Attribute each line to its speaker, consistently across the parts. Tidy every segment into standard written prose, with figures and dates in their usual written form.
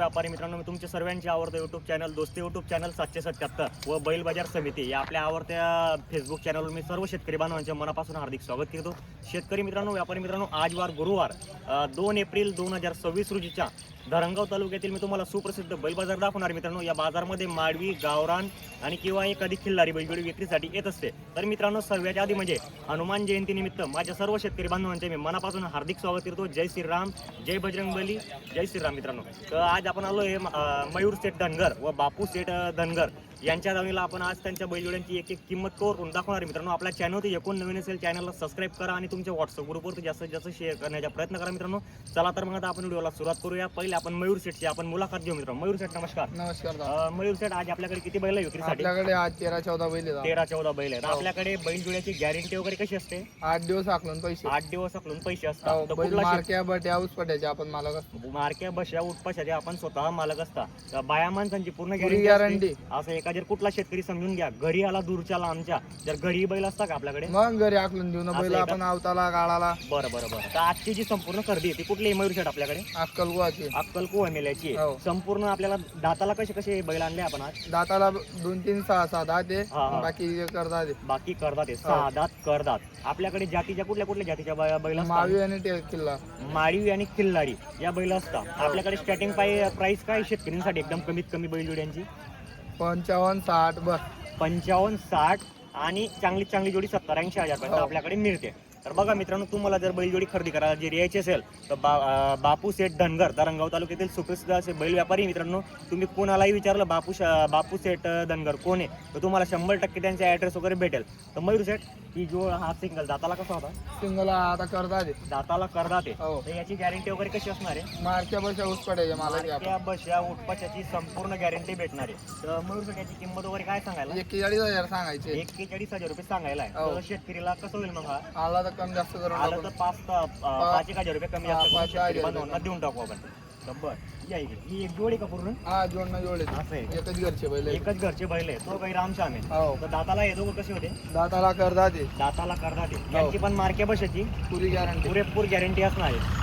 Speaker 1: व्यापारी मित्रांनो, मी तुमच्या सर्वांचे आवडतं यूट्यूब चॅनल दोस्ती यूट्यूब चॅनल 777 व बैल बाजार समिती या आपल्या आवडत्या फेसबुक चॅनलवर मी सर्व शेतकरी बांधवांच्या मनापासून हार्दिक स्वागत करतो. शेतकरी मित्रांनो, व्यापारी मित्रांनो, आज वार गुरुवार 2 एप्रिल 2026 रोजीच्या धरणगाव तालुक्यातील मी तुम्हाला सुप्रसिद्ध बैल बाजार दाखवणार मित्रांनो. या बाजारमध्ये माडवी, गावरान आणि किंवा एखादी खिल्लारी बैलजोडी विक्रीसाठी येत असते. तर मित्रांनो, सर्वांच्या आधी म्हणजे हनुमान जयंती निमित्त माझ्या सर्व शेतकरी बांधवांचे मी मनापासून हार्दिक स्वागत करतो. जय श्रीराम, जय बजरंगबली, जय श्रीराम मित्रांनो. तर आज आपण आलो आहे मयूर सेठ धनगर व बापू सेठ धनगर यांच्या दावणीला. आपण आज त्यांच्या बैलजोड्यांची एक किंमत करून दाखवणार मित्रांनो. आपल्या चॅनलवरती एकूण नवीन असेल चॅनलला सबस्क्राईब करा आणि तुमच्या व्हॉट्सअप ग्रुपवरती जास्तीत जास्त शेअर करण्याचा प्रयत्न करा मित्रांनो. चला तर मग आता आपण व्हिडिओला सुरुवात करूया. पहिले आपण मयूर सेठची आपण मुलाखत घेऊ मित्रांनो. मयूर सेठ नमस्कार.
Speaker 2: नमस्कार.
Speaker 1: मयूर सेठ, आज आपल्याकडे किती बैल आहे विक्रीसाठी?
Speaker 2: आपल्याकडे आज 13-14 बैल आहेत.
Speaker 1: 13-14 बैल आहेत. आपल्याकडे बैलजोड्याची गॅरंटी वगैरे कशी असते?
Speaker 2: 8 दिवस आखलून पैसे.
Speaker 1: 8 दिवस आकलून पैसे असतात. तर
Speaker 2: बैल
Speaker 1: कुठला
Speaker 2: मार्क्या बट्या उसपट्याचे आपण मालक असतो.
Speaker 1: मार्क्या बशा उठपाशाचे आपण स्वतः मालक असता. बाया माणसांची पूर्ण
Speaker 2: पुरी
Speaker 1: गॅरंटी
Speaker 2: गॅरंटी.
Speaker 1: असं एका जर कुठला शेतकरी समजून घ्या, घरी आला दूरच्याला आमच्या, जर घरी बैल असता का आपल्याकडे?
Speaker 2: मग घरी आखलून देऊ ना
Speaker 1: असं
Speaker 2: बैल
Speaker 1: आहे
Speaker 2: आपण आवताला गाळाला.
Speaker 1: बरं बरं बरं. तर आजची जी संपूर्ण खरेदी आहे ती कुठली मयूर शेठ आपल्याकडे?
Speaker 2: अक्कल गुवाची.
Speaker 1: अक्कलकोवा मेल्याची
Speaker 2: हो.
Speaker 1: संपूर्ण. आपल्याला दाताला कसे कसे बैल आणले आपण आज?
Speaker 2: दाताला 2-3-6-7 ते
Speaker 1: हा, हा.
Speaker 2: बाकी करतात ते.
Speaker 1: बाकी करदात आहे, 6 दात करदात. आपल्याकडे जातीच्या कुठल्या कुठल्या जातीच्या बैल असतात?
Speaker 2: मावी आणि किल्ला.
Speaker 1: माळी आणि खिल्लारी या बैल असतात. आपल्याकडे स्टार्टिंग प्राइस काय शेतकऱ्यांसाठी एकदम कमीत कमी बैलजोड्यांची?
Speaker 2: 55-60 बस.
Speaker 1: 55-60 आणि चांगली जोडी 70-80 हजार पर्यंत आपल्याकडे मिळते. तर बघा मित्रांनो, तुम्हाला जर बैलजोडी खरेदी करायला जर यायची असेल तर बापू सेठ धनगर धरणगाव तालुक्यातील सुप्रसिद्ध असे बैल व्यापारी मित्रांनो. तुम्ही कोणालाही विचारलं बापू सेठ धनगर कोण आहे, तर तुम्हाला 100% त्यांचा ॲड्रेस वगैरे भेटेल. तर मयूर सेठ, ही जो हा सिंगल दाताला कसा होता?
Speaker 2: सिंगल आता करतात ते.
Speaker 1: दाताला करदात आहे.
Speaker 2: हो.
Speaker 1: तर याची गॅरंटी वगैरे कशी असणार आहे?
Speaker 2: मार्क्या बशा उसपट्याचे मालक आहे
Speaker 1: त्या बशा उठपाशाची संपूर्ण गॅरंटी भेटणार आहे. तर मयूर सेठ, याची किंमत वगैरे काय सांगायला?
Speaker 2: 41,000 सांगायचे.
Speaker 1: 41,000 रुपये सांगायला आहे.
Speaker 2: हो.
Speaker 1: तर शेतकरीला कसं होईल मग?
Speaker 2: आला तर कमी जास्त करून
Speaker 1: आलं
Speaker 2: टाकू.
Speaker 1: तर 5,000 रुपये कमी जास्त करून
Speaker 2: 5,000
Speaker 1: शेतकरी बांधवांना देऊन टाकू आपण. तर बरं, या इकडे. ही एक जोडी का पूर्ण?
Speaker 2: हा, जोडणं जोडले.
Speaker 1: असं आहे.
Speaker 2: एकच घरचे बैल आहे.
Speaker 1: एकच घरचे बैल आहे. तो काही रामश्याम आहे.
Speaker 2: हो.
Speaker 1: तर दाताला हे दोघं कसे होते?
Speaker 2: दाताला करतात ते.
Speaker 1: दाताला करतात. यांची पण मार्के बशाची
Speaker 2: पुरी गॅरंटी.
Speaker 1: पुरेपूर गॅरंटी असणार आहे.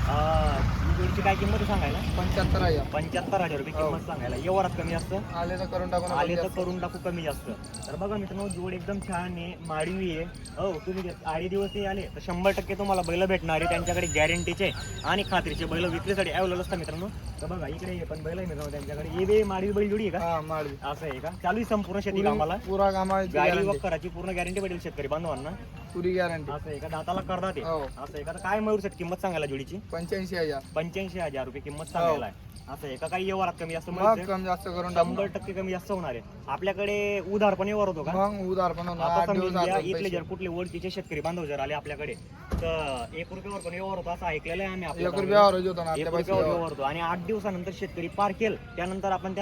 Speaker 1: ही जोडीची काय किंमत आहे सांगायला?
Speaker 2: 75,000.
Speaker 1: 75,000 रुपये किंमत सांगायला. व्यवहारात कमी जास्त
Speaker 2: आले तर करून टाकू.
Speaker 1: आले तर करून टाकू कमी जास्त. तर बघा मित्रांनो, जोड एकदम छान आहे, माडवी आहे. हो, तुम्ही 8 दिवसही आले तर 100% तुम्हाला बैल भेटणार आहे. त्यांच्याकडे गॅरंटीचे आणि खात्रीचे बैल विक्रीसाठी अवेलेबल असतात मित्रांनो. तर बघा इकडे हे पण बैल आहे मित्रांनो त्यांच्याकडे. हे बी माडवी बैल जोडी आहे का?
Speaker 2: हा, माडवी.
Speaker 1: असं आहे का? चालू आहे संपूर्ण शेती कामाला.
Speaker 2: पुरा कामाची
Speaker 1: गाडी
Speaker 2: गॅरंटी.
Speaker 1: वखराची पूर्ण गॅरंटी भेटेल शेतकरी बांधवांना.
Speaker 2: पुरी गॅरंटी.
Speaker 1: असं आहे का? दाताला करतात ते.
Speaker 2: हो.
Speaker 1: असं आहे का? तर काय मयूर सेठ किंमत सांगायला जोडीची?
Speaker 2: 85,000.
Speaker 1: 85,000 रुपये किंमत सांगायला आहे. असं आहे का? काही व्यवहारात कमी जास्त
Speaker 2: मग
Speaker 1: मयूर
Speaker 2: कमी जास्त करून टाकू.
Speaker 1: 100% कमी जास्त होणार आहे. आपल्याकडे उधार पण व्यवहार होतो का?
Speaker 2: मग उधार पण होणार.
Speaker 1: आता
Speaker 2: 8
Speaker 1: समजून
Speaker 2: दिवस
Speaker 1: घ्या,
Speaker 2: आले
Speaker 1: इथले
Speaker 2: पैसे.
Speaker 1: जर कुठले ओळखीचे शेतकरी बांधव जर आले आपल्याकडे तर 1 रुपयावर पण व्यवहार होतो असं ऐकलेलं आहे आम्ही.
Speaker 2: 1 रुपयावर होतो ना
Speaker 1: 1
Speaker 2: आपल्या
Speaker 1: रुपयावर
Speaker 2: पैसे.
Speaker 1: व्यवहार होतो आणि 8 दिवसानंतर शेतकरी पार केल त्यानंतर आपण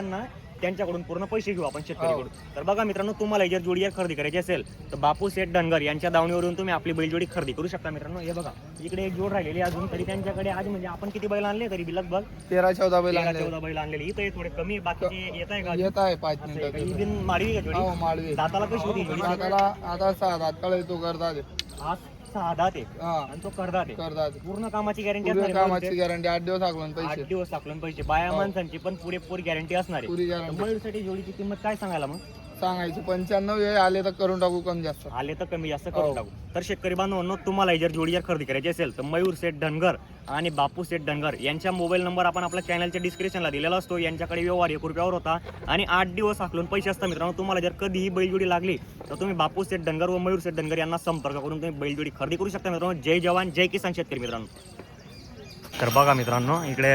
Speaker 1: त्यांच्याकडून पूर्ण पैसे घेऊ आपण शेतकरीकडून. तर बघा मित्रांनो, तुम्हाला जर जोडी खरेदी करायची असेल तर बापू सेठ धनगर यांच्या दावणीवरून तुम्ही आपली बैलजोडी खरेदी करू शकता मित्रांनो. हे बघा इकडे एक जोड राहिलेली अजून तरी त्यांच्याकडे. आज म्हणजे आपण किती बैल आणले तरी लगभग
Speaker 2: 13-14 बैल आणले.
Speaker 1: 13-14 बैल आणलेली. इथं थोडे कमी, बाकीचे येत आहे का?
Speaker 2: येत आहे 5
Speaker 1: असं आहे का? ही
Speaker 2: मिनिटात.
Speaker 1: बिन माडवी का जोडी?
Speaker 2: हो, माडवी.
Speaker 1: दाताला कशी होती जोडी?
Speaker 2: दाताला आता 6 दात कळे तो करतात ते.
Speaker 1: आज 6 दात आहे
Speaker 2: हा,
Speaker 1: आणि तो करदात आहे.
Speaker 2: करतात ते.
Speaker 1: पूर्ण कामाची गॅरंटी
Speaker 2: पुरी
Speaker 1: असणार आहे.
Speaker 2: कामाची गॅरंटी. 8 दिवस आखलून
Speaker 1: 8
Speaker 2: पैसे.
Speaker 1: दिवस टाकून पैसे. बाया
Speaker 2: हो.
Speaker 1: माणसांची पण पुरेपूर गॅरंटी असणार आहे.
Speaker 2: पुरी गॅरंटी.
Speaker 1: मयूरसाठी जोडीची किंमत काय सांगायला मग?
Speaker 2: सांगायची 95 आहे. आले तर करून टाकू कमी जास्त.
Speaker 1: आले तर कमी जास्त करून
Speaker 2: हो.
Speaker 1: टाकू. तर शेतकरी बांधवांनो, तुम्हाला जर जोडी खरेदी करायची असेल तर मयूर सेठ धनगर आणि बापू सेठ धनगर यांच्या मोबाईल नंबर आपण आपल्या चॅनलच्या डिस्क्रिप्शनला दिलेला असतो. यांच्याकडे व्यवहार 1 रुपयावर होता आणि 8 दिवस आखलून पैसे असतात मित्रांनो. तुम्हाला जर कधीही बैलजोडी लागली तर तुम्ही बापू सेठ धनगर व मयूर सेठ धनगर यांना संपर्क करून तुम्ही बैलजोडी खरेदी करू शकता मित्रांनो. जय जवान जय किसान शेतकरी मित्रांनो. तर बघा मित्रांनो, इकडे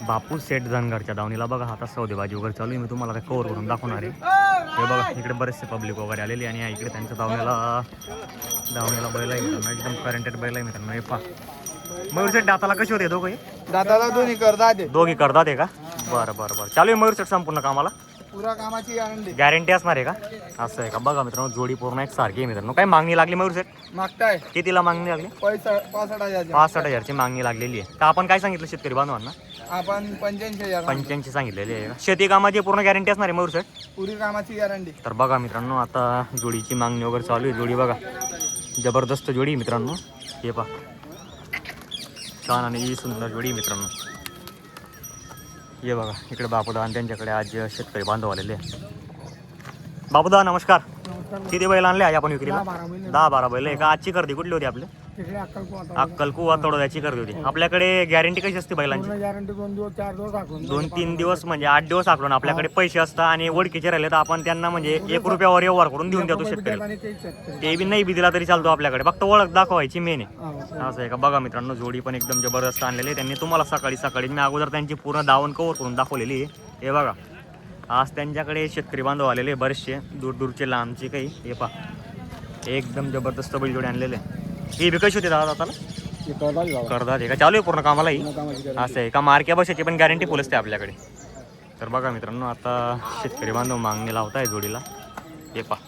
Speaker 1: बापू सेठ धनगरच्या दावणीला बघा आता सौदेबाजी वगैरे चालू आहे. मी तुम्हाला काही कव्हर करून दाखवणार आहे. हे बघा इकडे बरेचसे पब्लिक वगैरे आलेली आणि इकडे त्यांच्या दावणीला बैल आहे मित्रांनो. एकदम करंटेड बैल आहे मित्रांनो. हे पा मयूर सेठ दाताला कशी होते दोघे?
Speaker 2: दाताला दोन्ही करतात ते.
Speaker 1: दोघी करतात आहे का? बरं बरं बरं. चालू आहे मयूर सेठ संपूर्ण कामाला.
Speaker 2: पुरा कामाची गॅरंटी.
Speaker 1: गॅरंटी असणार आहे का? असं आहे का? बघा मित्रांनो, जोडी पूर्ण एक सारखी आहे मित्रांनो. काय मागणी लागली मयूर सेठ?
Speaker 2: मागताय
Speaker 1: कितीला मागणी लागली?
Speaker 2: 65,000.
Speaker 1: 65,000ची मागणी लागलेली आहे. तर आपण काय सांगितलं शेतकरी बांधवांना?
Speaker 2: आपण 85,000.
Speaker 1: 85 सांगितलेली आहे का? शेती कामाची पूर्ण गॅरंटी असणार आहे मयूर सेठ?
Speaker 2: पुरी कामाची गॅरंटी.
Speaker 1: तर बघा मित्रांनो, आता जोडीची मागणी वगैरे चालू आहे. जोडी बघा जबरदस्त जोडी मित्रांनो. हे पहा छान आणि सुंदर जोडी मित्रांनो. ये बघा इकडे बापूदा आणि त्यांच्याकडे आज शेतकरी बांधव आलेले. बापूदा नमस्कार. किती बैल आणले आज आपण विक्रीला? 10-12 बैल आहे का? आजची गर्दी कुठली होती आपली? अक्कलकुवा तोडव्याची गर्दी होती. आपल्याकडे गॅरंटी कशी असते बैलांची?
Speaker 2: गॅरंटी 2 दिवस 4 दिवस आखून
Speaker 1: 2-3 दिवस म्हणजे 8 दिवस आखलून आपल्याकडे पैसे असतात आणि ओळखीचे राहिले तर आपण त्यांना म्हणजे 1 रुपयावर व्यवहार करून देऊन देतो शेतकऱ्याला. ते बी नाही बी दिला तरी चालतो आपल्याकडे, फक्त ओळख दाखवायची मेन आहे. असं आहे का? बघा मित्रांनो जोडी पण एकदम जबरदस्त आणलेली आहे त्यांनी. तुम्हाला सकाळी मी अगोदर त्यांची पूर्ण दावण कव्हर करून दाखवलेली आहे. हे बघा आज त्यांच्याकडे शेतकरी बांधव आलेले बरेचसे दूरचे लांबचे काही. हे पहा एकदम जबरदस्त बैलजोडी आणलेले. ही बी कशी होती दादा आता? करतात आहे का? चालू आहे पूर्ण कामालाही? असं आहे का? मार्क्या बसायची पण गॅरंटी फुल असते आपल्याकडे. तर बघा मित्रांनो आता शेतकरी बांधव मागणी लावताय जोडीला. हे पहा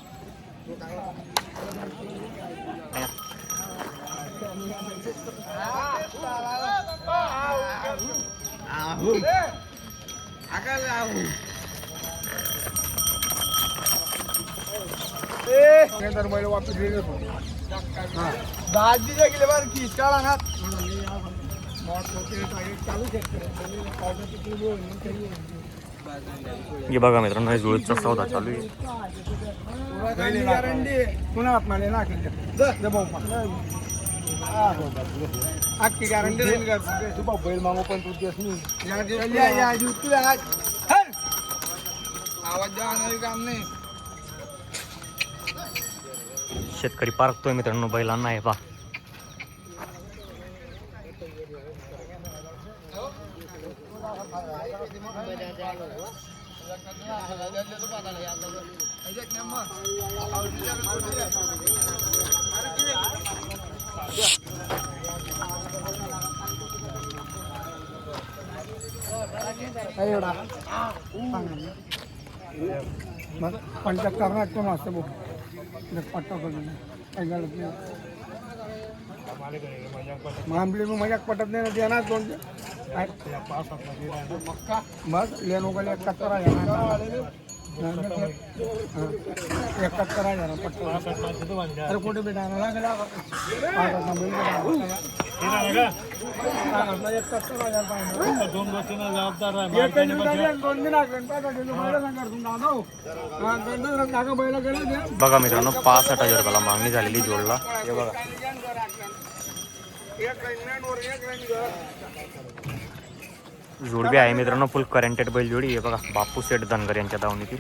Speaker 2: तर बैल वापस दहा दिले गेले बरं की काळा ना
Speaker 1: हे बघा मित्रांनो हे जुळचा सौदा चालू आहे.
Speaker 2: पुन्हा आपणाला ना अख्खी गॅरंटी तू बैल मागो पण तुझी आवाज द्या काम नाही.
Speaker 1: शेतकरी पारखतोय मित्रांनो बैलांना. आहे पहा
Speaker 2: एवढा मग 75 नाटक मस्त बघ पट्टा करून काही गलत नाही. मामले में मजाक पटत नाही ना देणार 2 बस लेनो का 71 आहे ना 71 आहे ना पट्टा. अरे कुठे भेटायला लागला 71,000 पाहिजे. 2 गोष्टींना जबाबदार आहे.
Speaker 1: बघा मित्रांनो 65,000 रुपयाला मागणी झालेली जोडला. हे बघा जोडबी आहे मित्रांनो फुल करंटेड बैल जोडी. हे बघा बापू सेठ धनगर यांच्या दावणीतील.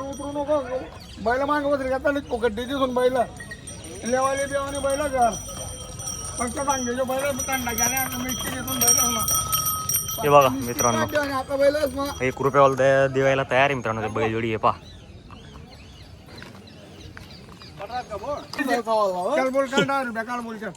Speaker 2: उतरू नको बैल माग गड्डी दिसून बैल लेवाले बिवाने बैल घर फक्त सांगायचे बैल मिरची घेतून बैल.
Speaker 1: हे बघा मित्रांनो
Speaker 2: आता बैलच मग
Speaker 1: 1 रुपयाला द्यायला तयार आहे मित्रांनो ते बैल जोडी. हे पहा
Speaker 2: चल बोल काढ 10 रुपये काढ बोल चल.